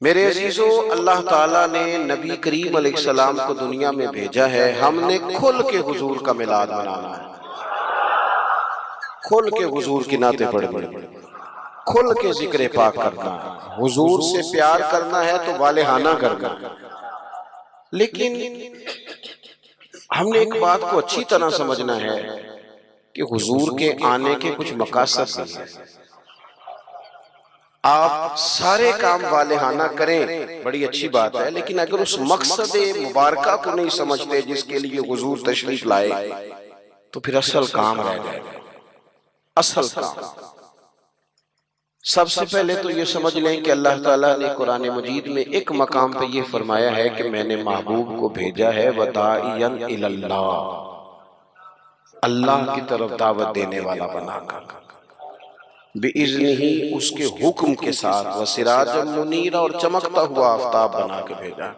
میرے عزیزو، اللہ تعالیٰ نے نبی کریم علیہ السلام کو دنیا میں بھیجا ہے، ہم نے کھل کے حضور کا میلاد منانا ہے، کھل کے حضور کی نعتیں پڑھنی ہے، کھل کے ذکر پاک کرنا ہے، حضور سے پیار کرنا ہے تو والہانہ کرنا ہے۔ لیکن ہم نے ایک بات کو اچھی طرح سمجھنا ہے کہ حضور کے آنے کے کچھ مقاصد بھی ہیں۔ آپ سارے کام والہانہ کریں، بڑی اچھی بات ہے، لیکن اگر اس مقصد مبارکہ کو نہیں سمجھتے جس کے لیے حضور تشریف لائے تو پھر اصل کام رہ جائے گا۔ اصل کام سب سے پہلے تو یہ سمجھ لیں کہ اللہ تعالیٰ نے قرآن مجید میں ایک مقام پہ یہ فرمایا ہے کہ میں نے محبوب کو بھیجا ہے وَدَاعِيًا إِلَى اللَّهِ، اللہ کی طرف دعوت دینے والا بنا کر، بِإِذْنِهِ، اس کے حکم کے ساتھ، وَسِرَاجًا مُنِيرًا، اور چمکتا ہوا آفتاب بنا کے بھیجا۔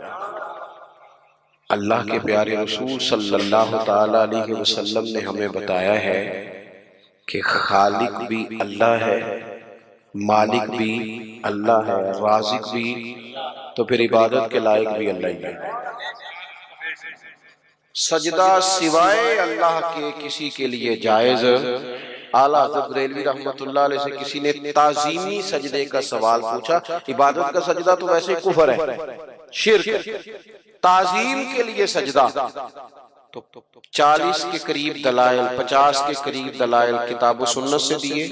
اللہ کے پیارے رسول صلی اللہ تعالیٰ علیہ وسلم نے ہمیں بتایا ہے کہ خالق بھی اللہ ہے، مالک بھی اللہ ہے، رازق بھی، تو پھر عبادت کے لائق بھی اللہ ہی ہے۔ سجدہ سوائے اللہ کے کسی کے لیے جائز۔ اعلیٰ حضرت بریلوی رحمۃ اللہ علیہ سے کسی نے تعظیمی سجدے کا سوال پوچھا، عبادت کا سجدہ تو ویسے ہی کفر ہے، شرک ہے، تعظیم کے لیے سجدہ تو 40 کے قریب دلائل، 50 کے قریب دلائل کتاب و سنت سے دیے،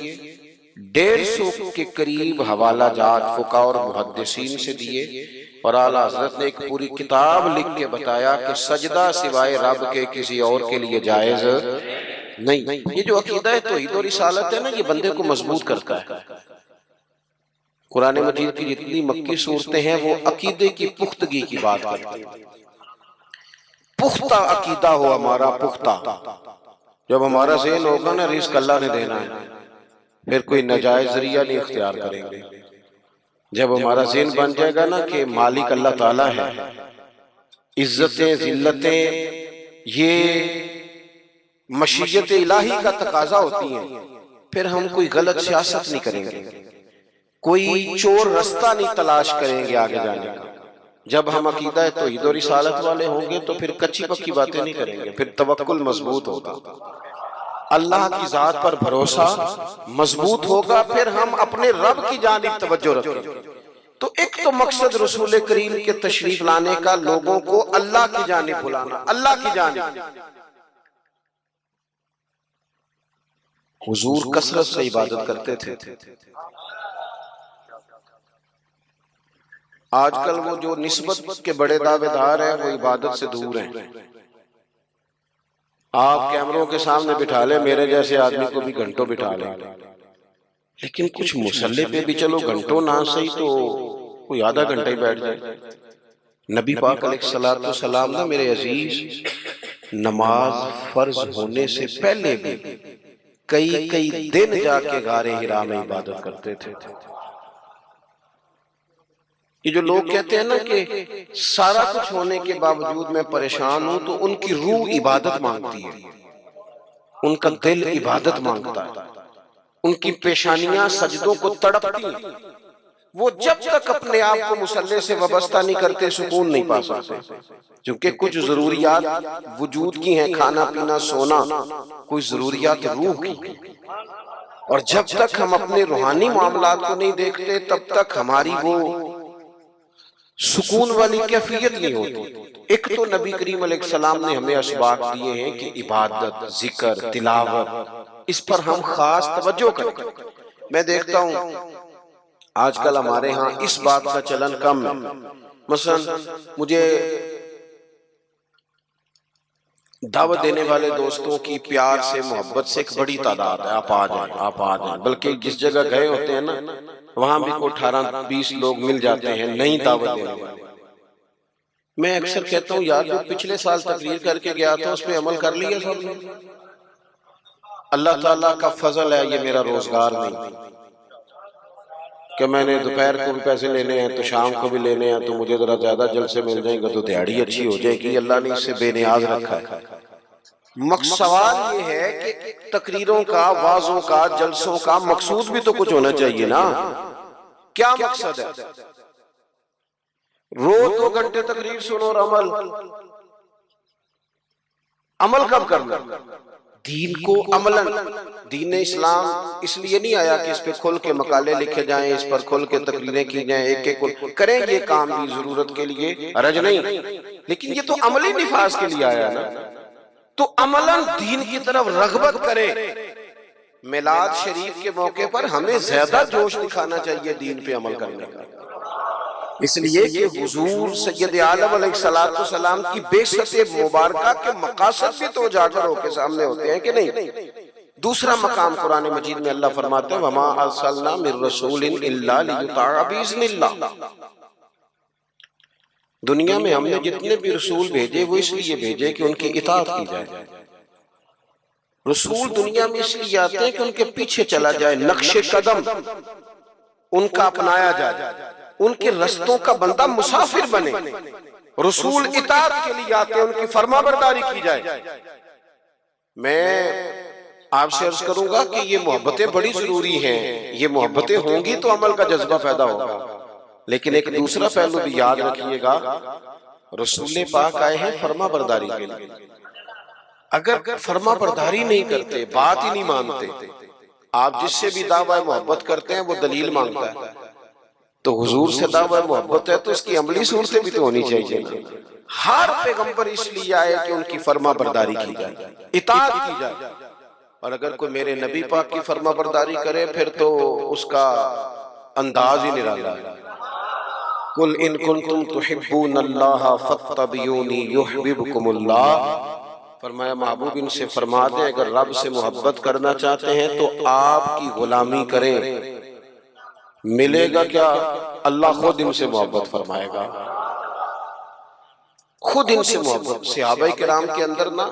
150 کے قریب حوالہ جات فقہاء اور محدثین سے دیے، اور اعلیٰ حضرت نے ایک پوری کتاب لکھ کے بتایا کہ سجدہ سوائے رب کے کسی اور کے لیے جائز نہیں۔ یہ جو عقیدہ ہے توحید و رسالت ہے نا، یہ بندے کو مضبوط کرتا ہے۔ قرآن مجید کی جتنی مکی صورتیں ہیں وہ عقیدے کی پختگی کی بات کرتی ہیں۔ پختہ عقیدہ ہو ہمارا، پختہ، جب ہمارا ذہن ہوگا نا رزق اللہ نے دینا ہے، پھر کوئی ناجائز ذریعہ نہیں اختیار کریں گے۔ جب ہمارا ذہن بن جائے گا نا کہ مالک اللہ تعالیٰ ہے، عزتیں ذلتیں یہ مشیت الہی کا تقاضا ہوتی ہیں، پھر ہم کوئی غلط سیاست نہیں کریں گے، کوئی چور رستہ نہیں تلاش کریں گے آگے جانے کا۔ جب ہم عقیدہ توحید و رسالت والے ہوں گے تو پھر کچی پکی باتیں نہیں کریں گے، پھر توکل مضبوط ہوگا، اللہ کی ذات پر بھروسہ مضبوط ہوگا، پھر ہم اپنے رب کی جانب توجہ رکھیں گے۔ تو ایک تو مقصد رسول کریم کے تشریف لانے کا لوگوں کو اللہ کی جانب بلانا، اللہ کی جانب۔ حضور کثرت سے عبادت کرتے تھے۔ آج کل وہ جو نسبت کے بڑے دعوے دار ہیں وہ عبادت سے دور ہیں۔ آپ کیمروں کے سامنے بٹھا لیں، میرے جیسے آدمی کو بھی گھنٹوں بٹھا لیں، لیکن کچھ مصلی پہ بھی چلو گھنٹوں نہ صحیح تو کوئی آدھا گھنٹہ ہی بیٹھ جائے۔ نبی پاک علیہ السلام نے میرے عزیز نماز فرض ہونے سے پہلے بھی کئی دن جا کے غار حرا میں عبادت کرتے تھے۔ یہ جو لوگ کہتے ہیں نا کہ سارا کچھ ہونے کے باوجود میں پریشان ہوں، تو ان کی روح عبادت مانگتی ہے، ان کا دل عبادت مانگتا ہے، ان کی پیشانیاں سجدوں کو تڑپتی ہیں۔ وہ جب تک اپنے آپ کو مصلی سے وابستہ نہیں کرتے سکون نہیں پا سکتے، کیونکہ کچھ ضروریات وجود کی ہیں، کھانا پینا سونا، کوئی ضروریات روح کی ہیں، اور جب تک ہم اپنے روحانی معاملات کو نہیں دیکھتے تب تک ہماری وہ سکون والی کیفیت نہیں ہوتی۔ ایک تو نبی کریم علیہ السلام نے ہمیں اسباق دیے ہیں کہ عبادت، ذکر، تلاوت، اس پر ہم خاص توجہ کریں۔ میں دیکھتا ہوں آج کل ہمارے ہاں اس بات کا چلن کم ہے۔ مثلا مجھے دعوت دینے والے دوستوں کی پیار سے محبت سے ایک بڑی تعداد ہے، آپ آ جائیں، آپ آ جائیں، بلکہ جس جگہ گئے ہوتے ہیں نا وہاں بھی کوئی 18-20 لوگ مل جاتے ہیں نئی دعوت دینے والے۔ میں اکثر کہتا ہوں یار جو پچھلے سال تقریر کر کے گیا تھا اس پہ عمل کر لیا سب نے۔ اللہ تعالیٰ کا فضل ہے یہ میرا روزگار نہیں کہ میں نے دوپہر کو بھی پیسے لینے ہیں تو شام کو بھی لینے ہیں، تو مجھے ذرا زیادہ جلسے مل جائیں گے تو دیہڑی اچھی ہو جائے گی۔ اللہ نے اس سے بے نیاز رکھا ہے۔ سوال یہ ہے کہ تقریروں کا، وعظوں کا، جلسوں کا مقصود بھی تو کچھ ہونا چاہیے نا۔ کیا مقصد ہے؟ روز 2 گھنٹے تقریر سنو اور عمل کب کرنا؟ دین کو عملاً. دین اسلام اس لیے نہیں آیا کہ اس پہ کھل کے مقالے لکھے جائیں، اس پر کھل کے تقریریں کی جائیں، ایک ایک کریں یہ کام بھی ضرورت کے لیے حرج نہیں، لیکن یہ تو عملی نفاذ کے لیے آیا نا. تو عملاً دین کی طرف رغبت کریں. میلاد شریف کے موقع پر ہمیں زیادہ جوش دکھانا چاہیے دین پہ عمل کرنے کا، اس لیے کہ حضور سید عالم علیہ السلام کی بعثت مبارکہ کے مقاصد بھی تو اجاگر ہو کے سامنے ہوتے ہیں کہ نہیں. دوسرا مقام قرآن مجید میں اللہ فرماتے ہیں وَمَا أَرْسَلْنَا مِن رَسُولٍ إِلَّا لِيُطَاعَ بِإِذْنِ اللَّهِ. دنیا میں ہم نے جتنے بھی رسول بھیجے وہ اس لیے بھیجے کہ ان کی اطاعت کی جائے. رسول دنیا میں اس لیے آتے ہیں کہ ان کے پیچھے چلا جائے، نقش قدم ان کا اپنایا جائے، ان کے رستوں کا بندہ مسافر بنے. رسول اطاعت کے لیے آتے ہیں، ان کی فرما برداری کی جائے. میں آپ سے عرض کروں گا کہ یہ محبتیں بڑی ضروری ہیں، یہ محبتیں ہوں گی تو عمل کا جذبہ پیدا ہوگا. لیکن ایک دوسرا پہلو بھی یاد رکھیے گا، رسول پاک آئے ہیں فرما برداری کے لیے. اگر فرما برداری نہیں کرتے، بات ہی نہیں مانتے، آپ جس سے بھی دعویٰ محبت کرتے ہیں وہ دلیل مانگتا ہے. تو حضور سے دعویٰ محبت ہے تو اس کی عملی صورتیں بھی تو ہونی چاہیے. ہر پیغمبر اس لیے آئے کہ ان کی فرما برداری کی جائے، اطاعت کی جائے. اور اگر کوئی میرے نبی پاک کی فرما برداری کرے پھر تو اس کا انداز ہی نرالا ہے. قُلْ إِن كُنْتُمْ تُحِبُّونَ اللَّهَ فَاتَّبِعُونِي يُحْبِبْكُمُ اللَّهُ. فرمایا محبوب ان سے فرما دیں اگر رب سے محبت کرنا چاہتے ہیں تو آپ کی غلامی کریں. ملے گا کیا؟ اللہ خود ان سے محبت فرمائے گا، خود ان سے محبت. صحابہ کرام کے اندر نا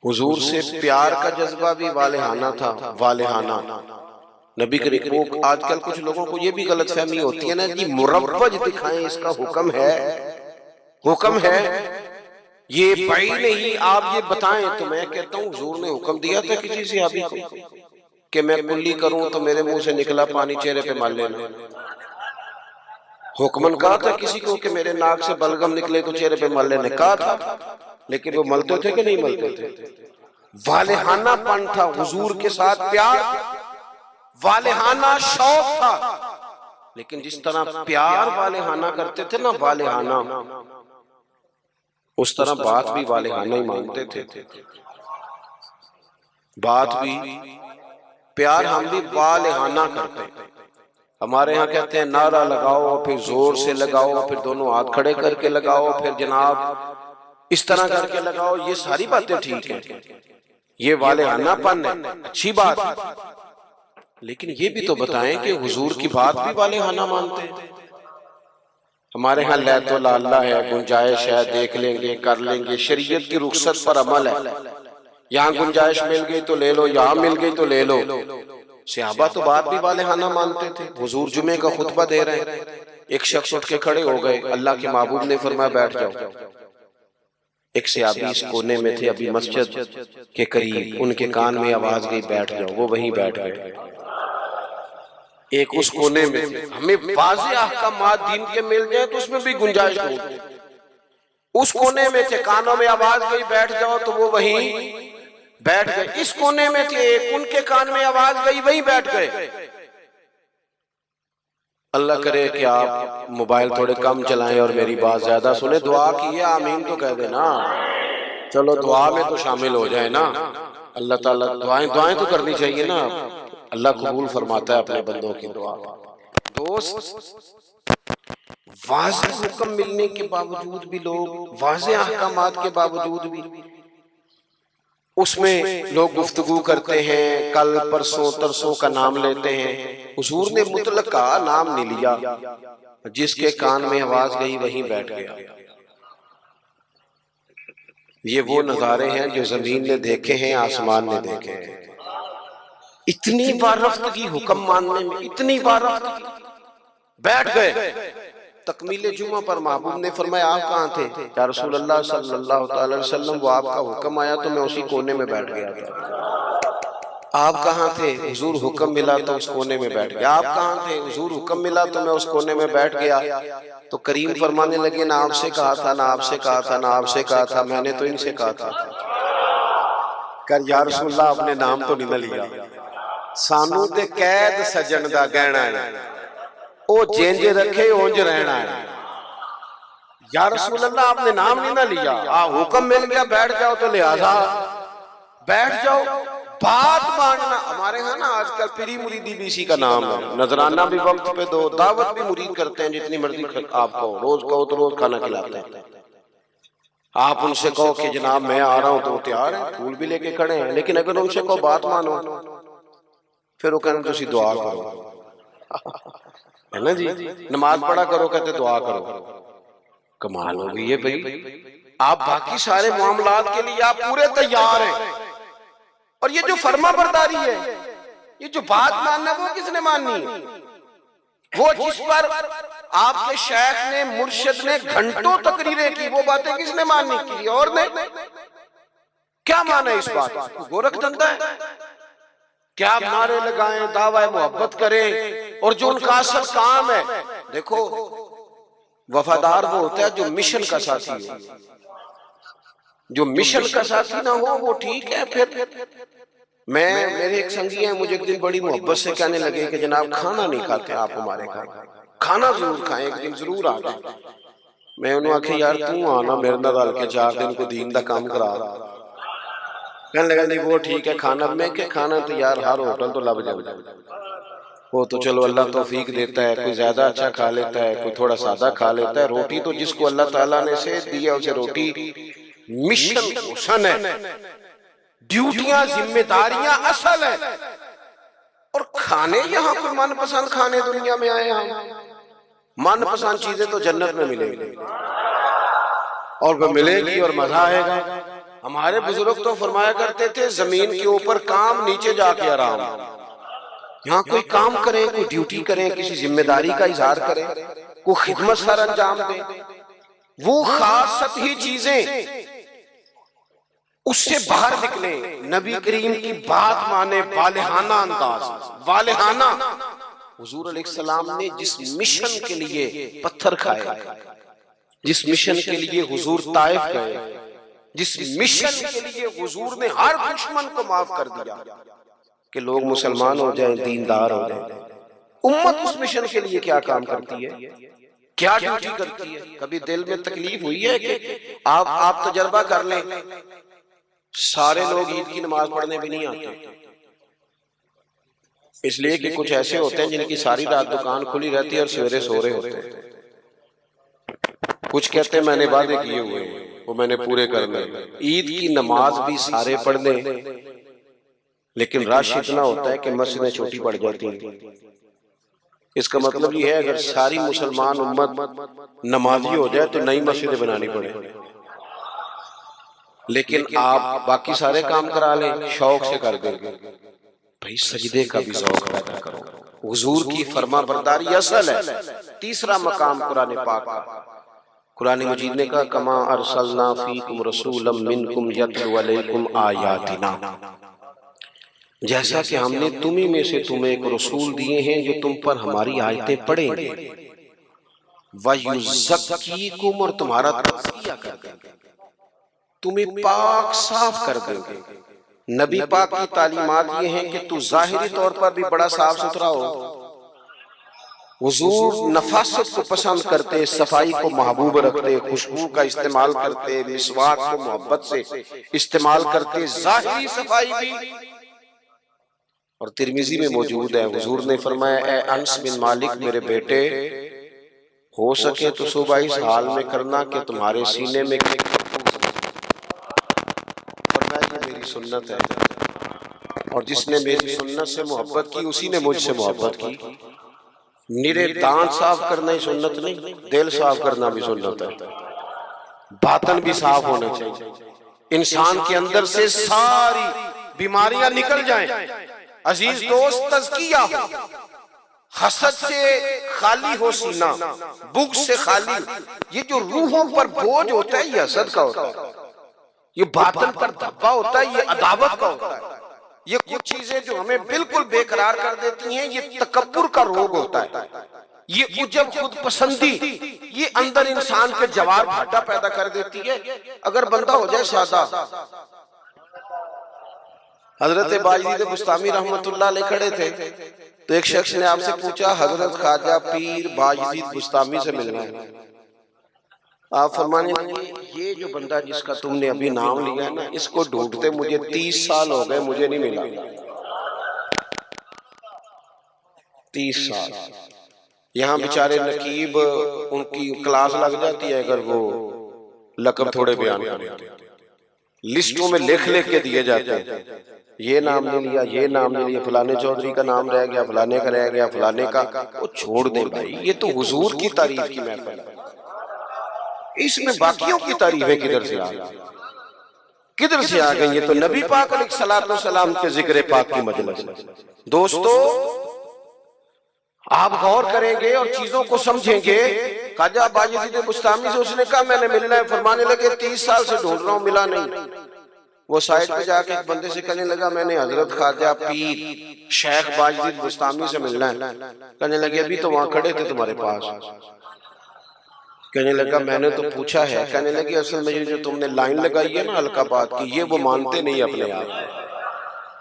حضور سے پیار کا جذبہ بھی والہانہ تھا، والہانہ. نبی کریم کو آج کل کچھ لوگوں کو یہ بھی غلط فہمی ہوتی ہے نا کہ مروج دکھائیں، اس کا حکم ہے، حکم ہے یہ بھائی نہیں آپ یہ بتائیں. تو میں کہتا ہوں حضور نے حکم دیا تھا کسی صحابی کو کہ میں کلی کروں تو میرے منہ سے نکلا پانی چہرے پہ مال لینا؟ حکمن کہا تھا کسی کو کہ میرے ناک سے بلغم نکلے تو چہرے پہ مال لینے؟ کہا تھا. لیکن وہ ملتے تھے کہ نہیں ملتے تھے؟ والہانہ پن تھا، حضور کے ساتھ پیار، والہانہ شوق تھا. لیکن جس طرح پیار والہانہ کرتے تھے نا، والہانہ، اس طرح بات بھی والہانہ ہی مانتے تھے. بات بھی پیار ہم بھی والہانہ کرتے ہیں. ہمارے ہاں کہتے ہیں نعرہ لگاؤ، پھر زور سے لگاؤ، پھر دونوں ہاتھ کھڑے کر کے لگاؤ، پھر جناب اس طرح کر کے لگاؤ. یہ ساری باتیں ٹھیک ہیں، یہ والہانہ پن ہے، اچھی بات ہے. لیکن یہ بھی تو بتائیں کہ حضور کی بات بھی والہانہ مانتے ہیں. ہمارے ہاں لے تو اللہ ہے، گنجائش ہے، دیکھ لیں گے، کر لیں گے، شریعت کی رخصت پر عمل ہے. یہاں گنجائش مل گئی تو لے لو، یہاں مل گئی تو لے لو. صحابہ تو بات بھی والہانہ مانتے تھے. حضور جمعے کا خطبہ دے رہے ہیں، ایک شخص اٹھ کے کھڑے ہو گئے، اللہ کے محبوب نے فرمایا بیٹھ جاؤ. ایک صحابی اس کونے میں تھے ابھی مسجد کے قریب، ان کے کان میں آواز گئی بیٹھ جاؤ، وہ وہیں بیٹھ گئے. ایک اس کونے میں تھے. ہمیں واضح احکامات دین کے مل جائیں تو اس میں بھی گنجائش ہوتی. اس کونے میں تھے، کانوں میں آواز گئی بیٹھ جاؤ تو وہ وہیں بیٹھ گئے. اس کونے میں تھے، ایک ان کے کان میں آواز گئی وہیں بیٹھ گئے. اللہ کرے کہ آپ موبائل تھوڑے کم چلائیں اور میری بات زیادہ سنیں. دعا کیے آمین تو کہہ دینا، چلو دعا میں تو شامل ہو جائیں نا. اللہ تعالیٰ دعائیں تو کرنی چاہیے نا، اللہ قبول فرماتا ہے اپنے بندوں کی دعا. دوست، واضح حکم ملنے کے باوجود بھی لوگ، واضح احکامات کے باوجود بھی اس میں لوگ گفتگو کرتے ہیں، کل پرسوں ترسوں کا نام لیتے ہیں. حضور نے مطلقہ نام نہیں لیا، جس کے کان میں آواز گئی وہیں بیٹھ گیا. یہ وہ نظارے ہیں جو زمین نے دیکھے ہیں، آسمان نے دیکھے ہیں. اتنی وارفتگی حکم ماننے میں، اتنی وارفتگی. بیٹھ گئے. تکمیل جمعہ پر محبوب نے فرمایا آپ کہاں تھے؟ یا رسول اللہ صلی اللہ علیہ وسلم وہ آپ کا حکم آیا تو میں اسی کونے میں بیٹھ گیا تھا. آپ کہاں تھے؟ حضور حکم ملا تو اس کونے میں بیٹھ گیا۔ آپ کہاں تھے؟ حضور حکم ملا تو میں اس کونے میں بیٹھ گیا۔ تو کریم فرمانے لگے نہ آپ سے کہا تھا، نہ آپ سے کہا تھا، نہ آپ سے کہا تھا، میں نے تو ان سے کہا تھا۔ کر یا رسول اللہ اپنے نام تو نہیں نہ لیا، سانو تے قید سجن دا گہنا ہے، او جینج رکھے اونج رہنا ہے۔ یا رسول اللہ آپ نے نام نہیں نہ لیا، حکم مل گیا بیٹھ جاؤ تو لہذا بیٹھ جاؤ۔ بات ماننا ہمارے ہاں نا آج کل پری مریدی بھی اسی کا نام ہے، نذرانہ بھی وقت پہ دو، دعوت بھی مرید کرتے ہیں جتنی مرضی آپ کو، روز کہو تو روز کھانا کھلاتے ہیں۔ آپ ان سے کہو کہ جناب میں آ رہا ہوں تو وہ تیار ہیں، پھول بھی لے کے کھڑے ہیں، لیکن اگر ان سے کہو بات مانو پھر وہ کہنے تسی دعا کرو، ہے نا جی، نماز پڑھا کرو کہتے دعا کرو۔ کمال ہو گئی ہے بھائی، آپ باقی سارے معاملات کے لیے آپ پورے تیار ہیں، اور یہ جو فرما برداری ہے، یہ جو بات ماننا وہ کس نے ماننی ہے؟ وہ جس پر آپ کے شیخ نے مرشد نے گھنٹوں تقریریں کی، وہ باتیں کس نے ماننی کی؟ اور نے کیا مانا اس بات؟ گورکھ دھندا ہے کیا؟ آپ نعرے لگائیں، دعوی محبت کریں، اور جو ان کا اصل کام ہے، دیکھو وفادار وہ ہوتا ہے جو مشن کا ساتھی ہو، جو مشن کا ساتھی نہ ہو وہ ٹھیک ہے۔ پھر میرے ایک سنگی ہیں، مجھے ایک دن بڑی محبت سے کہنے لگے کہ جناب کھانا نہیں کھاتے آپ ہمارے گھر، کھانا ضرور کھائیں، ایک دن ضرور آ جائیں۔ میں انہوں آکھے یار توں آنا میرے نہ ڈال کے 4 دن کو دین دا کام کرا۔ کہنے لگا نہیں وہ ٹھیک ہے کھانا، میں کہ کھانا تو یار ہر ہوٹل تو لب جائے، وہ تو چلو اللہ توفیق دیتا ہے، کوئی زیادہ اچھا کھا لیتا ہے، کوئی تھوڑا سادہ کھا لیتا ہے، روٹی تو جس کو اللہ تعالیٰ نے سے دیا اسے روٹی مشن حسن ہے، ڈیوٹیاں ذمہ داریاں اصل ہے، اور کھانے یہاں کوئی من پسند کھانے دنیا میں آئے ہم، من پسند چیزیں تو جنت میں ملے گی، اور وہ ملے گی اور مزہ آئے گا۔ ہمارے بزرگ تو فرمایا کرتے تھے زمین کے اوپر کام، نیچے جا کے آرام۔ یہاں کوئی کام کریں، کوئی ڈیوٹی کریں، کسی ذمہ داری کا اظہار کریں، کوئی خدمت سر انجام دیں، وہ خاص سطحی چیزیں اس سے باہر نکلیں، نبی کریم کی بات مانے، والہانہ انداز، والہانہ۔ حضور علیہ السلام نے جس مشن کے لیے پتھر کھائے، جس مشن کے لیے حضور طائف گئے، جس مشن کے لیے حضور نے ہر دشمن کو معاف کر دیا کہ لوگ مسلمان ہو جائیں، دیندار ہو جائیں، امت اس مشن کے لیے کیا کام کرتی ہے، کیا ڈیوٹی کرتی ہے؟ کبھی دل میں تکلیف ہوئی ہے کہ آپ تجربہ کر لیں، سارے لوگ عید کی نماز پڑھنے بھی نہیں آتے، اس لیے کہ کچھ ایسے ہوتے ہیں جن کی ساری رات دکان کھلی رہتی ہے اور سویرے سو رہے ہوتے ہیں، کچھ کہتے ہیں میں نے وعدے کیے ہوئے ہیں وہ میں نے پورے کرنے، عید کی نماز بھی سارے پڑھ لیں لیکن رش اتنا ہوتا ہے کہ مسجدیں چھوٹی پڑ جاتی ہیں۔ اس کا مطلب یہ ہے اگر ساری مسلمان امت نمازی ہو جائے تو نئی مسجدیں بنانی پڑے، لیکن آپ باقی سارے کام کرا لیں، شوق سے کر دیں، بھئی سجدے کا بھی ذوق پیدا کرو۔ حضور کی فرما برداری اصل ہے۔ تیسرا مقام قرآن پاک کا، قرآن مجید نے کہا کما ارسلنا فیکم رسولا منکم یتلو علیکم آیاتنا، جیسا کہ ہم نے تمہیں میں سے تمہیں ایک رسول دیے ہیں جو تم پر ہماری آیتیں پڑھیں گے، وَيُزَكِّيكُمْ، اور تمہارا تزکیہ کر دیں گے، تمہیں پاک صاف کر دیں گے۔ نبی پاک کی تعلیمات یہ ہیں کہ تو ظاہری طور پر بھی بڑا صاف ستھرا ہو۔ حضور نفاست کو پسند کرتے، صفائی کو محبوب رکھتے، خوشبو کا استعمال کرتے، مسواک کو محبت سے استعمال کرتے، ظاہری صفائی بھی۔ اور ترمذی میں موجود ہے، حضور نے فرمایا اے انس بن مالک میرے بیٹے، ہو سکے تو صبح اس حال میں کرنا کہ تمہارے سینے میں فرمایا یہ میری سنت ہے، اور جس نے میری سنت سے محبت کی اسی نے مجھ سے محبت کی۔ نرے دانت صاف کرنا ہی سنت نہیں، دل صاف کرنا بھی سنت ہے، باطن بھی صاف ہونا چاہیے، انسان کے اندر سے ساری بیماریاں نکل جائیں۔ عزیز دوست تزکیہ ہو، حسد سے خالی ہو سینہ، بغض سے خالی، یہ جو روحوں پر بوجھ ہوتا ہے یہ حسد کا ہوتا ہے، یہ باطن پر دھبا ہوتا ہے یہ عداوت کا ہوتا ہے۔ یہ کچھ چیزیں جو ہمیں بالکل بے قرار کر دیتی ہیں، یہ تکبر کا روگ ہوتا ہے، یہ عجب خود پسندی، یہ اندر انسان کے جوار بھاٹا پیدا کر دیتی ہے۔ اگر بندہ ہو جائے سادہ، حضرت باجدید بستامی رحمت اللہ علیہ کھڑے تھے تو ایک شخص نے آپ سے پوچھا حضرت خواجہ پیر باجدید بستامی سے ملنا ہے۔ آپ فرمانے لگے یہ جو بندہ جس کا تم نے ابھی نام لیا ہے نا، اس کو ڈھونڈتے مجھے 30 سال ہو گئے، مجھے نہیں ملا۔ 30 سال یہاں بیچارے نقیب ان کی کلاس لگ جاتی ہے اگر وہ لقب تھوڑے بیان کریں، لسٹوں میں لکھ کے دیے جاتے ہیں، یہ نام نہیں لیا، یہ نام نہیں لیا، فلانے چودھری کا نام رہ گیا، فلانے کا رہ گیا، فلانے کا۔ وہ چھوڑ دیں بھائی، یہ تو حضور کی تعریف کی محفل ہے، اس میں باقیوں کی تعریفیں کدھر سے آ گئی؟ کدھر سے آ گئی؟ یہ تو نبی پاک علیہ الصلوۃ والسلام کے ذکر پاک کی مجلس ہے۔ دوستو آپ غور کریں گے اور چیزوں کو سمجھیں گے۔ خواجہ باجدید بستامی سے اس نے کہا میں نے ملنا ہے، فرمانے لگے 30 سال سے ڈھونڈ رہا ہوں، ملا نہیں۔ وہ سائٹ پہ جا کے ایک بندے سے کہنے لگا میں نے حضرت خواجہ پیر شیخ باجدید بستامی سے ملنا ہے۔ کہنے لگے ابھی تو وہاں کھڑے تھے تمہارے پاس۔ کہنے لگا میں نے تو پوچھا ہے۔ کہنے لگے اصل میں یہ جو تم نے لائن لگائی ہے نا القابات کی، یہ وہ مانتے نہیں اپنے آپ،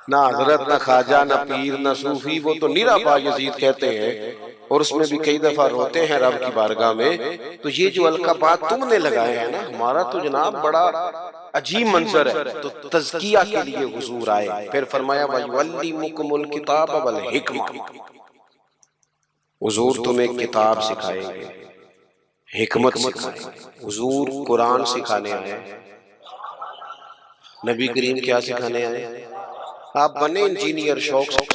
نہ حضرت نہ خواجہ نہ پیر نہ صوفی، وہ تو نیرا بایزید کہتے ہیں، اور اس میں بھی کئی دفعہ روتے ہیں رب کی بارگاہ میں۔ تو یہ جو القابات تم نے لگائے ہیں نا، ہمارا تو جناب بڑا عجیب منظر ہے۔ تو تزکیہ کے لیے حضور آئے، پھر فرمایا وَيُعَلِّمُكُمُ الْكِتَابَ وَالْحِکْمَةَ، حضور تمہیں کتاب سکھائیں گے، حکمت سکھائیں گے۔ حضور قرآن سکھانے آئے، نبی کریم کیا سکھانے آئے؟ آپ بنے انجینئر شوق سے،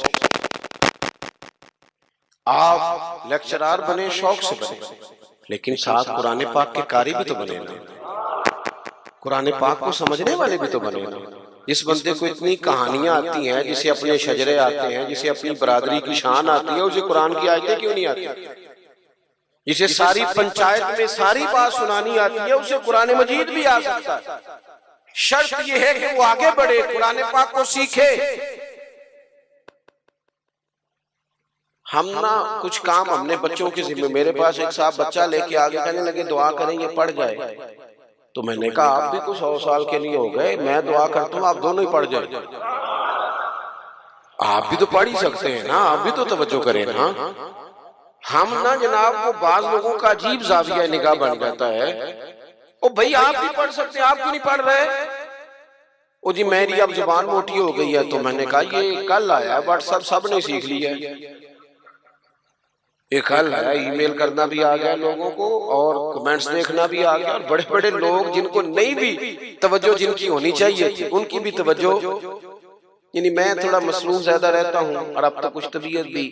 آپ لیکچرار بنے شوق سے بنے، لیکن ساتھ قرآن پاک کے قاری بھی تو بنے نا، قرآن پاک کو سمجھنے والے بھی تو بنے نا۔ جس بندے کو اتنی کہانیاں آتی ہیں، جسے اپنے شجرے آتے ہیں، جسے اپنی برادری کی شان آتی ہے، اسے قرآن کی آیتیں کیوں نہیں آتی؟ جسے ساری پنچایت میں ساری بات سنانی آتی ہے، اسے قرآن مجید بھی آ سکتا ہے۔ شرط یہ ہے کہ وہ آگے بڑھے، قرآن پاک کو سیکھے۔ ہم نا کچھ کام ہم نے بچوں کے ذمہ، میرے پاس ایک صاحب بچہ لے کے آگے کہنے لگے دعا کریں یہ پڑھ جائے، تو میں نے کہا آپ بھی تو 100 سال کے لیے ہو گئے، میں دعا کرتا ہوں آپ دونوں ہی پڑھ جائیں۔ آپ بھی تو پڑھ ہی سکتے ہیں نا، آپ بھی تو توجہ کریں نا۔ ہم نا جناب وہ بعض لوگوں کا عجیب زاویہ نگاہ بن جاتا ہے، او بھئی آپ بھی پڑھ سکتے ہیں، آپ کیوں نہیں پڑھ رہے؟ او جی میری اب زبان موٹی ہو گئی ہے، تو میں نے کہا یہ کل آیا ہے واٹس ایپ سب نے سیکھ لیا ہے، یہ کل آیا، ای میل کرنا بھی آ گیا لوگوں کو، اور کمنٹس دیکھنا بھی آ گیا، اور بڑے بڑے لوگ جن کو نہیں بھی توجہ جن کی ہونی چاہیے تھی ان کی بھی توجہ، یعنی میں تھوڑا مصروف زیادہ رہتا ہوں، اور اب تو کچھ طبیعت بھی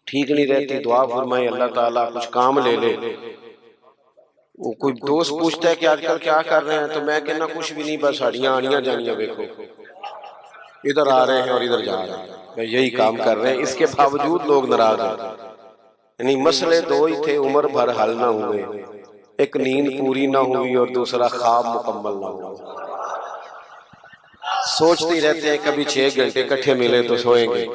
ٹھیک نہیں رہتی، دعا فرمائے اللہ تعالیٰ کچھ کام لے لے۔ وہ کوئی دوست پوچھتا ہے کہ آج کل کیا کر رہے ہیں، تو میں کہنا کچھ بھی نہیں، بس ہڈیاں آنیاں جانیاں دیکھو، ادھر آ رہے ہیں اور ادھر جا رہے ہیں، میں یہی کام کر رہے ہیں۔ اس کے باوجود لوگ ناراض ہیں، یعنی مسئلے دو ہی تھے، عمر بھر حل نہ ہوئے، ایک نیند پوری نہ ہوئی اور دوسرا خواب مکمل نہ ہوا۔ سوچتے ہی رہتے ہیں کبھی 6 گھنٹے اکٹھے ملے تو سوئیں گے،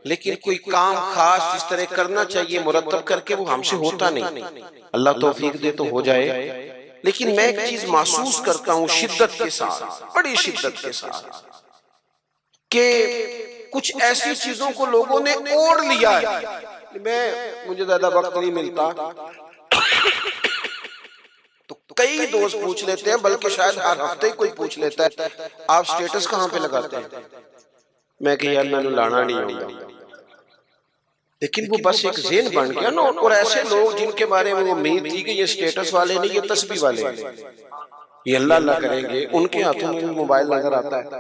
لیکن کوئی کام خاص جس طرح کرنا چاہیے مرتب کر کے وہ ہم سے ہوتا نہیں۔ اللہ توفیق دے تو ہو جائے، لیکن میں ایک چیز محسوس کرتا ہوں شدت کے ساتھ، بڑی شدت کے ساتھ، کہ کچھ ایسی چیزوں کو لوگوں نے اوڑھ لیا ہے۔ مجھے زیادہ وقت نہیں ملتا تو کئی دوست پوچھ لیتے ہیں، بلکہ شاید ہر ہفتے ہی کوئی پوچھ لیتا ہے آپ سٹیٹس کہاں پہ لگاتے ہیں؟ میں کہ یار میں نے لانا نہیں ہوگا، لیکن وہ بس ایک ذہن بن گیا نا، اور ایسے لوگ جن کے بارے میں امید تھی کہ یہ سٹیٹس والے نہیں، یہ تسبیح والے ہیں، یہ اللہ اللہ کریں گے، ان کے ہاتھوں میں موبائل نظر آتا ہے،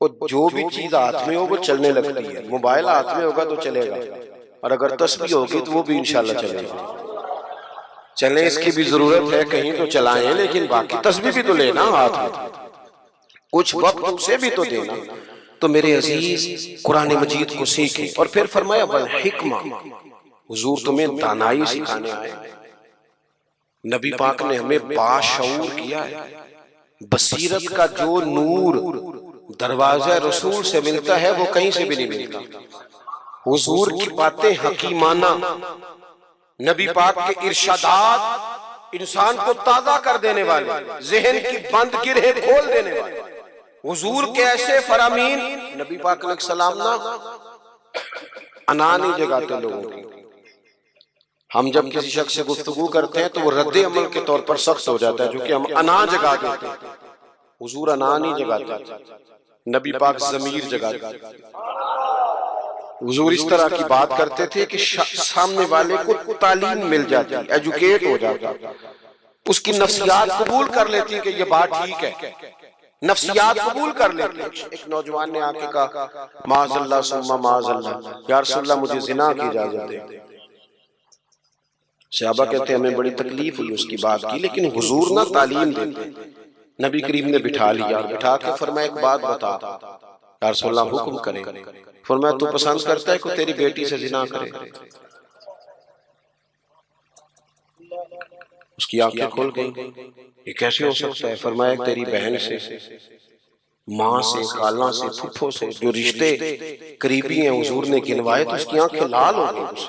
اور جو بھی چیز ہاتھ میں ہو وہ چلنے لگتی ہے۔ موبائل ہاتھ میں ہوگا تو چلے گا، اور اگر تسبیح ہوگی تو وہ بھی انشاءاللہ چلے گا۔ چلیں اس کی بھی ضرورت ہے، کہیں تو چلائیں، لیکن باقی تسبیح بھی تو لینا ہاتھ میں، کچھ وقت اسے بھی تو دینا۔ تو میرے عزیز قرآن مجید کو سیکھیں، اور پھر فرمایا والحکمہ، حضور تمہیں دانائی سکھانے آئے۔ نبی پاک نے ہمیں باشعور کیا ہے، بصیرت کا جو نور دروازہ رسول سے ملتا ہے وہ کہیں سے بھی نہیں ملتا. حضور کی باتیں حکیمانہ، نبی پاک کے ارشادات انسان کو تازہ کر دینے والے، ذہن کی بند گرہیں کھول دینے والے، حضور کے ایسے فرامین. نبی پاک علیہ السلام نا انا نہیں جگاتے لوگوں کی. ہم جب کسی شخص سے گفتگو کرتے ہیں تو وہ رد عمل کے طور پر سخت ہو جاتا ہے جو کہ ہم انا جگا دیتے ہیں. حضور انا نہیں جگاتے، نبی پاک ضمیر جگاتے. حضور اس طرح کی بات کرتے تھے کہ سامنے والے کو تعلیم مل جاتی، ایجوکیٹ ہو جاتا، اس کی نفسیات قبول کر لیتی کہ یہ بات ٹھیک ہے، نفسیات قبول کر لیتی. ایک نوجوان نے آ کے کہا معاذ اللہ ثم معاذ اللہ، یا رسول اللہ مجھے زنا کی اجازت دے. صحابہ کہتے ہیں ہمیں بڑی تکلیف ہوئی اس کی بات کی، لیکن حضور نہ تعلیم دیتے. نبی کریم نے بٹھا لیا اور بٹھا کے فرمایا ایک بات بتا. یا رسول اللہ حکم کرے. فرمایا تو پسند کرتا ہے کہ تیری بیٹی سے زنا کرے؟ اس کی آنکھیں کھل گئی، یہ کیسے ہو سکتا ہے؟ فرمایا تیری بہن سے، ماں سے، خالہ سے، پھپھو سے، جو رشتے قریبی ہیں حضور نے گنوائے تو اس کی آنکھیں لال ہو گئی.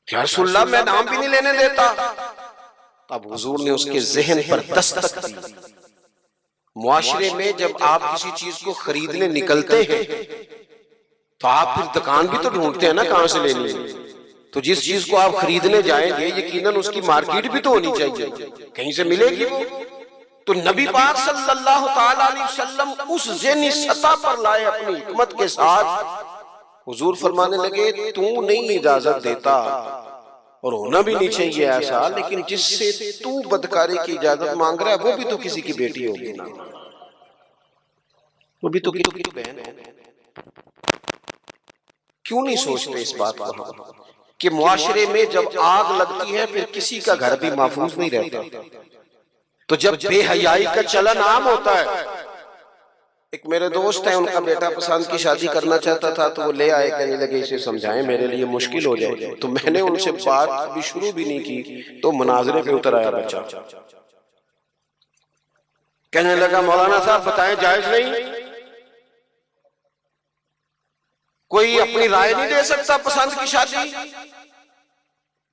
یا رسول اللہ میں نام بھی نہیں لینے دیتا. اب حضور نے اس کے ذہن پر دستک دی. معاشرے میں جب آپ کسی چیز کو خریدنے نکلتے ہیں تو آپ پھر دکان بھی تو ڈھونڈتے ہیں نا کہاں سے لینی ہے. تو جس چیز کو آپ خریدنے جائیں گے یقیناً اس کی مارکیٹ بھی تو ہونی چاہیے، کہیں سے ملے گی وہ. تو نبی پاک صلی اللہ تعالیٰ علیہ وسلم اس ذہنی سطح پر لائے اپنی حکمت کے ساتھ. حضور فرمانے لگے تو نہیں اجازت دیتا اور ہونا بھی نہیں چاہیے ایسا، لیکن جس سے تو بدکاری کی اجازت مانگ رہا ہے وہ بھی تو کسی کی بیٹی ہوگی نا، وہ بھی تو کسی کی بہن ہوگی. کیوں نہیں سوچتے اس بات کو کہ معاشرے میں جب آگ لگتی ہے پھر کسی کا گھر بھی محفوظ نہیں رہتا. تو جب بے حیائی کا چلن عام ہوتا ہے، ایک میرے دوست ہیں ان کا بیٹا پسند کی شادی کرنا چاہتا تھا تو وہ لے آئے، کہنے لگے اسے سمجھائیں میرے لیے مشکل ہو جائے. تو میں نے ان سے بات ابھی شروع بھی نہیں کی تو مناظرے پہ اتر آیا بچہ. کہنے لگا مولانا صاحب بتائیں جائز نہیں؟ کوئی اپنی رائے نہیں دے سکتا پسند کی شادی؟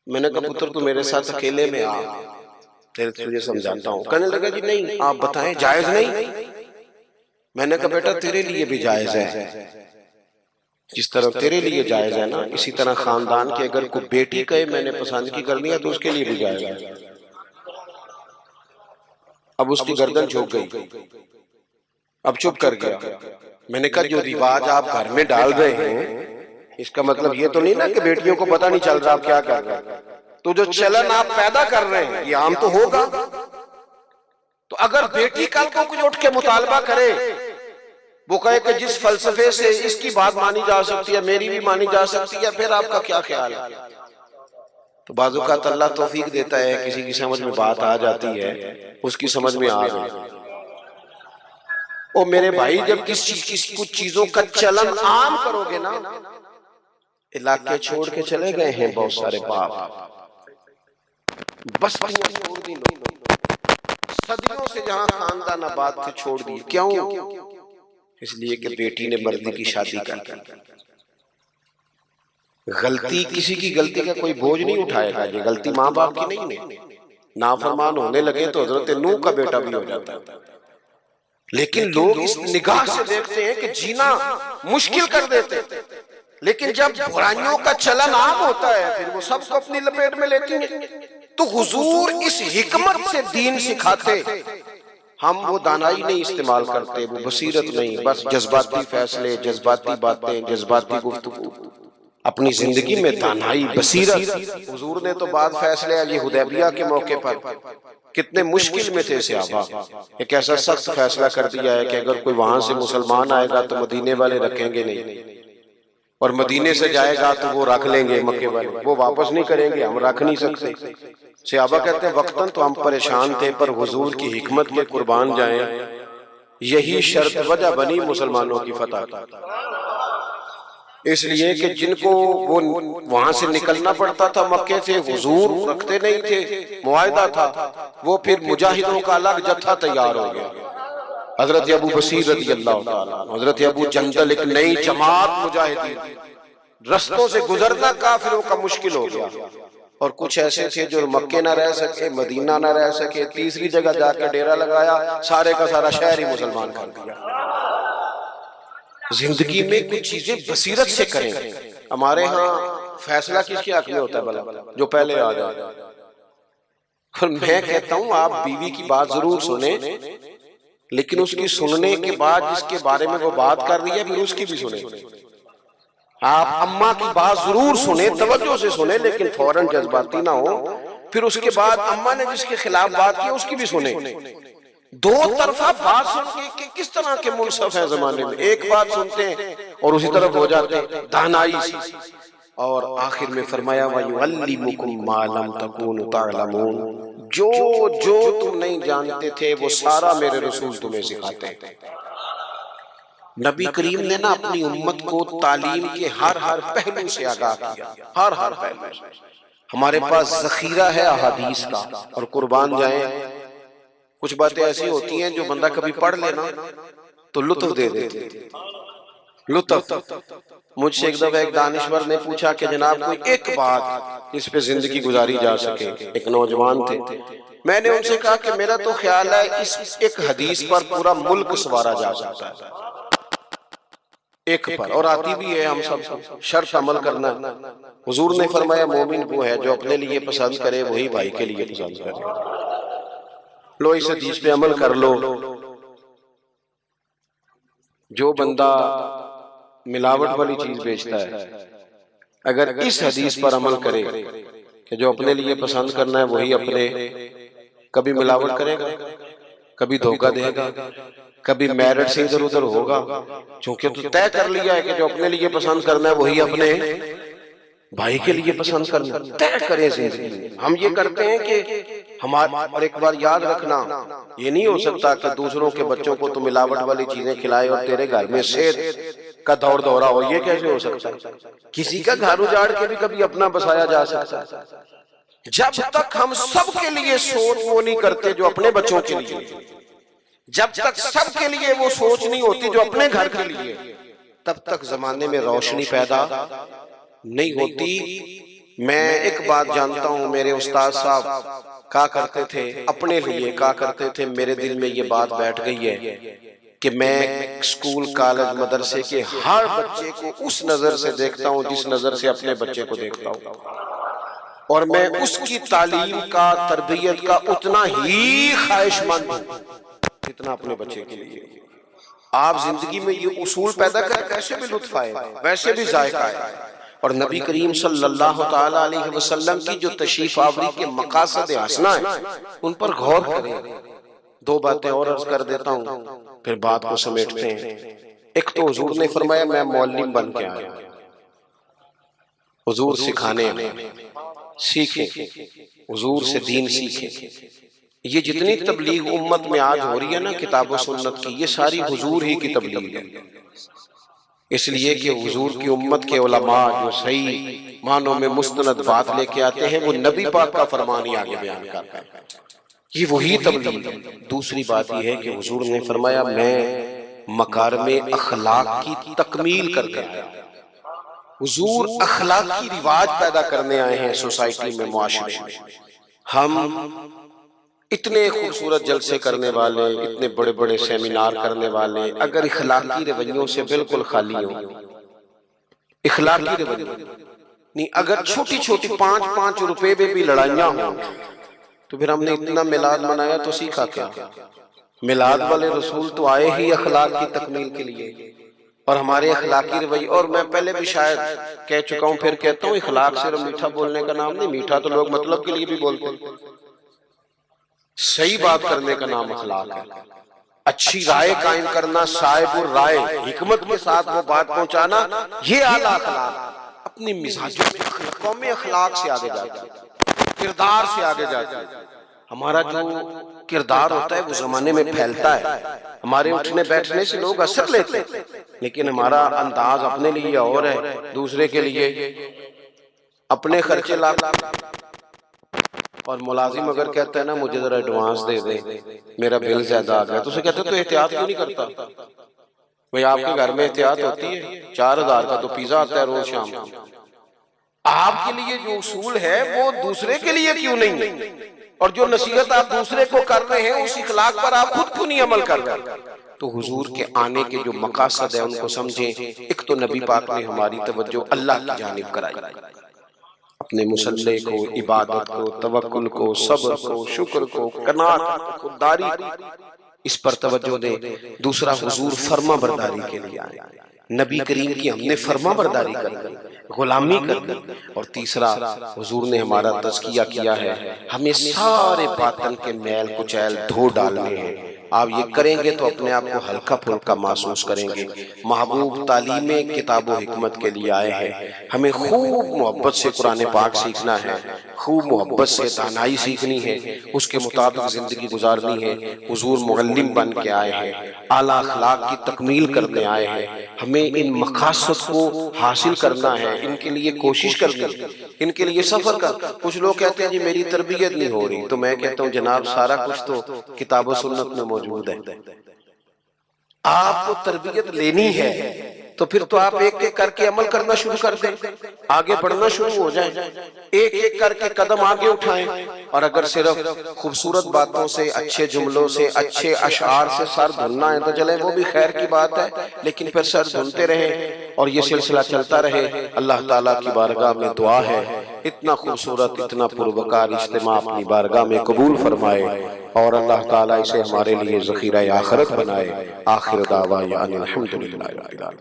میں نے کہا پتر تو میرے ساتھ اکیلے میں آ، تجھے سمجھاتا ہوں. کہنے لگا جی نہیں آپ بتائیں جائز نہیں؟ میں نے کہا بیٹا تیرے لیے بھی جائز ہے، جس طرح تیرے لیے جائز ہے نا اسی طرح خاندان کے اگر کوئی بیٹی کہے میں نے پسند کی کرنی ہے تو اس کے لیے بھی جائز ہے. اب اس کی گردن جھک گئی، اب چپ کر گیا. میں نے کہا جو رواج آپ گھر میں ڈال رہے ہیں اس کا مطلب یہ تو نہیں نا کہ بیٹیوں کو پتہ نہیں چل رہا آپ کیا کر رہے ہیں. تو جو چلن آپ پیدا کر رہے ہیں یہ عام تو ہوگا. تو اگر بیٹی کل کو کچھ اٹھ کے مطالبہ کرے، وہ کہے کہ جس فلسفے سے اس کی بات مانی جا سکتی ہے میری بھی مانی جا سکتی ہے، پھر آپ کا کیا خیال ہے؟ تو بعض اوقات اللہ توفیق دیتا ہے، کسی کی سمجھ میں بات آ جاتی ہے، اس کی سمجھ میں آ گئی. اور میرے بھائی جب کچھ چیزوں کا چلن عام کرو گے نا، علاقے چھوڑ کے چلے گئے ہیں بہت سارے باپ، بستیاں چھوڑ دی، صدیوں سے جہاں خاندان آباد تھے چھوڑ دی. کیوں؟ اس لیے کہ بیٹی نے مردی کی شادی کر دی. غلطی کسی کی غلطی کا کوئی بوجھ نہیں اٹھائے گا، یہ غلطی ماں باپ کی نہیں ہے. نافرمان ہونے لگے تو حضرت نوح کا بیٹا بھی ہو جاتا ہے. لیکن لوگ اس نگاہ سے دیکھتے ہیں کہ جینا مشکل کر دیتے، لیکن جب برائیوں کا چلن عام ہوتا ہے پھر وہ سب کو اپنی لپیٹ میں لیتی ہیں. تو حضور اس حکمت سے دین سکھاتے، ہم وہ دانائی نہیں استعمال کرتے، وہ بصیرت نہیں، بس جذباتی فیصلے، جذباتی باتیں، جذباتی گفتگو. اپنی زندگی میں دانائی، بصیرت. حضور نے تو بعد فیصلے علی حدیبیہ کے موقع پر کتنے مشکل میں تھے صحابہ، ایک ایسا سخت فیصلہ کر دیا ہے کہ اگر کوئی وہاں سے مسلمان آئے گا تو مدینے والے رکھیں گے نہیں، اور مدینے سے جائے گا تو وہ رکھ لیں گے مکے والے، وہ واپس نہیں کریں گے، ہم رکھ نہیں سکتے. صحابہ کہتے ہیں وقتاً تو ہم پریشان تھے پر حضور کی حکمت کے قربان جائیں، یہی شرط وجہ بنی مسلمانوں کی فتح کی. اس لیے کہ جن کو وہ وہاں سے نکلنا پڑتا تھا مکے سے، حضور رکھتے نہیں تھے، معاہدہ تھا، وہ پھر مجاہدوں کا الگ جتھا تیار ہو گیا. حضرت ابو بصیر رضی اللہ تعالیٰ، حضرت ابو جندل، ایک نئی جماعت مجاہدین، رستوں سے گزرنا کافروں کا مشکل ہو گیا، اور کچھ ایسے تھے جو مکے نہ رہ سکے، مدینہ نہ رہ سکے، تیسری جگہ جا کے ڈیرا لگایا، سارے کا سارا شہر ہی مسلمان کر دیا۔ زندگی میں کچھ چیزیں بصیرت سے کریں۔ ہمارے ہاں فیصلہ کس کے حق میں ہوتا ہے بھلا؟ جو پہلے آ جائے۔ اور میں کہتا ہوں آپ بیوی کی بات ضرور سنیں، لیکن اس کی سننے کے بعد جس کے بارے میں وہ بات کر رہی ہے پھر اس کی بھی سنیں۔ آپ اماں کی بات ضرور سنیں، توجہ سے سنیں، لیکن فوراً جذباتی نہ ہو۔ پھر اس کے بعد اماں نے جس کے خلاف بات کی اس کی بھی سنیں۔ دو طرفہ بات سن کے کس طرح کے منصف ہیں زمانے میں، ایک بات سنتے ہیں اور اسی طرف ہو جاتے ہیں دانائی سے۔ اور آخر میں فرمایا وَيُعَلِّمُكُم مَّا لَمْ تَكُونُوا تَعْلَمُونَ، جو تم نہیں جانتے تھے وہ سارا میرے رسول تمہیں سکھاتے ہیں۔ نبی کریم نے نا اپنی امت کو تعلیم کے ہر پہلو سے آگاہ کیا، ہر پہلو سے۔ ہمارے پاس ذخیرہ ہے احادیث کا، اور قربان جائیں کچھ باتیں ایسی ہوتی ہیں جو بندہ کبھی پڑھ لینا تو لطف دے دیتے، لطف۔ مجھ سے ایک دفعہ ایک دانشور نے پوچھا کہ جناب کوئی ایک بات اس پہ زندگی گزاری جا سکے، ایک نوجوان تھے۔ میں نے ان سے کہا کہ میرا تو خیال ہے اس ایک حدیث پر پورا ملک سوارا جا سکتا ہے، ایک پر، اور آتی بھی ہے ہم سب، شرط عمل کرنا ہے۔ حضور نے فرمایا مومن وہ ہے جو اپنے لیے پسند کرے وہی بھائی کے لیے پسند کرے۔ لو اس حدیث پہ عمل کر لو۔ جو بندہ ملاوٹ والی چیز بیچتا ہے اگر اس حدیث پر عمل کرے کہ جو اپنے لیے پسند کرنا ہے وہی اپنے، کبھی ملاوٹ کرے گا، کبھی دھوکہ دے گا، کبھی میرٹ سے ادھر ادھر ہوگا، چونکہ تو طے کر لیا ہے کہ جو اپنے لیے پسند کرنا ہے وہی اپنے بھائی کے لیے پسند کرنا، طے کرے زندگی میں۔ ہم یہ کرتے ہیں کہ ہمارا، اور ایک بار یاد رکھنا یہ نہیں ہو سکتا کہ دوسروں کے بچوں کو تو ملاوٹ والی چیزیں کھلائے اور تیرے گھر میں صحت کا دور دورہ ہو، یہ کیسے ہو سکتا ہے؟ کسی کا گھر اجاڑ کے بھی کبھی اپنا بسایا جا سکتا ہے۔ جب تک ہم سب کے لیے سوچ وہ نہیں کرتے جو اپنے بچوں کے لیے، جب تک سب کے لیے وہ سوچ نہیں ہوتی جو اپنے گھر کے لیے، تب تک زمانے میں روشنی پیدا نہیں ہوتی۔ میں ایک بات جانتا ہوں، میرے استاد صاحب کہا کرتے تھے، اپنے لیے کہا کرتے تھے، میرے دل میں یہ بات بیٹھ گئی ہے کہ میں اسکول کالج مدرسے کے ہر بچے کو اس نظر سے دیکھتا ہوں جس نظر سے اپنے بچے کو دیکھتا ہوں، اور میں اس کی تعلیم کا، تربیت کا اتنا ہی خواہش مند ہوں جتنا اپنے بچے کے لیے۔ آپ زندگی میں یہ اصول پیدا کریں، ویسے بھی لطف آئے گا، ویسے بھی ذائقہ آئے گا۔ اور نبی کریم صلی اللہ تعالی علیہ وسلم کی جو تشریف آوری کے مقاصد حسنہ ہیں ان پر غور کریں۔ دو باتیں اور عرض کر دیتا ہوں پھر بات کو سمیٹتے ہیں۔ ایک تو حضور نے فرمایا میں معلم بن کے آیا، حضور سکھانے آئے، سیکھیں، حضور سے دین سیکھیں۔ یہ جتنی تبلیغ امت میں آج ہو رہی ہے نا کتاب و سنت کی، یہ ساری حضور ہی کی تبلیغ ہے، اس لیے کہ حضور کی امت کے علماء جو صحیح معنوں میں مستند بات لے کے آتے ہیں وہ نبی پاک کا فرمان ہی آگے بیان کرتے ہیں، یہ وہی تبلیغ ہے۔ دوسری بات یہ ہے کہ حضور نے فرمایا میں مکارم اخلاق کی تکمیل کر کے آیا۔ حضور اخلاقی رواج پیدا کرنے آئے ہیں سوسائٹی میں، معاشرے میں۔ ہم اتنے خوبصورت جلسے کرنے والے، اتنے بڑے بڑے سیمینار کرنے والے، اگر اخلاقی رویوں سے بالکل خالی ہوں، اخلاقی رویوں نہیں، اگر چھوٹی چھوٹی 5 روپے میں بھی لڑائیاں ہوں تو پھر ہم نے اتنا میلاد منایا تو سیکھا کیا؟ میلاد والے رسول تو آئے ہی اخلاق کی تکمیل کے لیے، اور ہمارے اخلاقی رویے، اور میں پہلے بھی شاید کہہ چکا ہوں پھر کہتا ہوں، اخلاق صرف میٹھا بولنے کا نام نہیں، میٹھا تو لوگ مطلب کے لیے بھی بولتے ہیں، صحیح بات کرنے کا نام اخلاق ہے۔ اچھی رائے قائم کرنا، صاحب الرائے، حکمت کے ساتھ وہ بات پہنچانا، یہ اعلیٰ اخلاق۔ اپنی مزاجوں میں، قوم اخلاق سے آگے جاتی ہے، کردار سے آگے جاتی ہے۔ ہمارا جو کردار ہوتا ہے وہ زمانے میں پھیلتا ہے، ہمارے اٹھنے بیٹھنے سے لوگ اثر لیتے ہیں، لیکن ہمارا انداز اپنے لیے اور ہے، دوسرے کے لیے اپنے خرچے لا، اور ملازم اگر کہتا ہے نا مجھے ذرا ایڈوانس دے دیں میرا بل زیادہ آ گیا، تو اسے کہتے ہیں تو احتیاط کیوں نہیں کرتا؟ بھئی آپ کے گھر میں احتیاط ہوتی ہے؟ 4000 کا تو پیزا آتا ہے روز شام کو، آپ کے لیے جو اصول ہے وہ دوسرے کے لیے کیوں نہیں؟ اور جو نصیحت آپ دوسرے کو کر رہے ہیں اس اخلاق پر آپ خود کیوں نہیں عمل کر رہے؟ تو حضور کے آنے کے جو مقاصد ہیں ان کو سمجھیں۔ ایک تو نبی پاک نے ہماری توجہ اللہ کی جانب کرائی، اپنے مسلح کو، عبادت کو، توکل کو، صبر کو، شکر کو، قناعت کو، خودداری، اس پر توجہ دیں۔ دوسرا حضور فرما برداری کے لیے آئے، نبی کریم کی ہم نے فرما برداری کر لی، غلامی کر لی۔ اور تیسرا حضور نے ہمارا تزکیہ کیا ہے، ہمیں سارے باطن کے میل کچیل دھو ڈالنے ہیں۔ آپ یہ کریں گے تو اپنے آپ کو ہلکا پھلکا محسوس کریں گے۔ محبوب تعلیم کتاب و حکمت کے لیے آئے ہیں، ہمیں خوب محبت سے قرآن پاک سیکھنا ہے، خوب محبت سے دانائی سیکھنی ہے، اس کے مطابق زندگی گزارنی ہے۔ حضور معلم بن کے آئے ہیں، اعلیٰ اخلاق کی تکمیل کرنے آئے ہیں، ہمیں ان مقاصد کو حاصل کرنا ہے، ان کے لیے کوشش کرنی ہے، ان کے لیے سفر کر۔ کچھ لوگ کہتے ہیں جی میری تربیت نہیں ہو رہی، تو میں کہتا ہوں جناب سارا کچھ تو کتاب و سنت میں موجود ہے۔ آپ کو تربیت لینی ہے تو پھر تو آپ ایک ایک کر کے عمل کرنا شروع کر دیں، آگے بڑھنا شروع ہو جائیں، ایک ایک کر کے قدم آگے اٹھائیں۔ اور اگر صرف خوبصورت باتوں سے، اچھے جملوں سے، اچھے اشعار سے سر دھلنا ہے تو چلیں وہ بھی خیر کی بات ہے، لیکن پھر سر دھلتے رہیں اور یہ سلسلہ چلتا رہے۔ اللہ تعالیٰ کی بارگاہ میں دعا ہے اتنا خوبصورت، اتنا پروکار اجتماع اپنی بارگاہ میں قبول فرمائے، اور اللہ تعالیٰ اسے ہمارے لیے ذخیرہ آخرت بنائے۔ آخر دعوانا ان الحمدللہ رب العالمین۔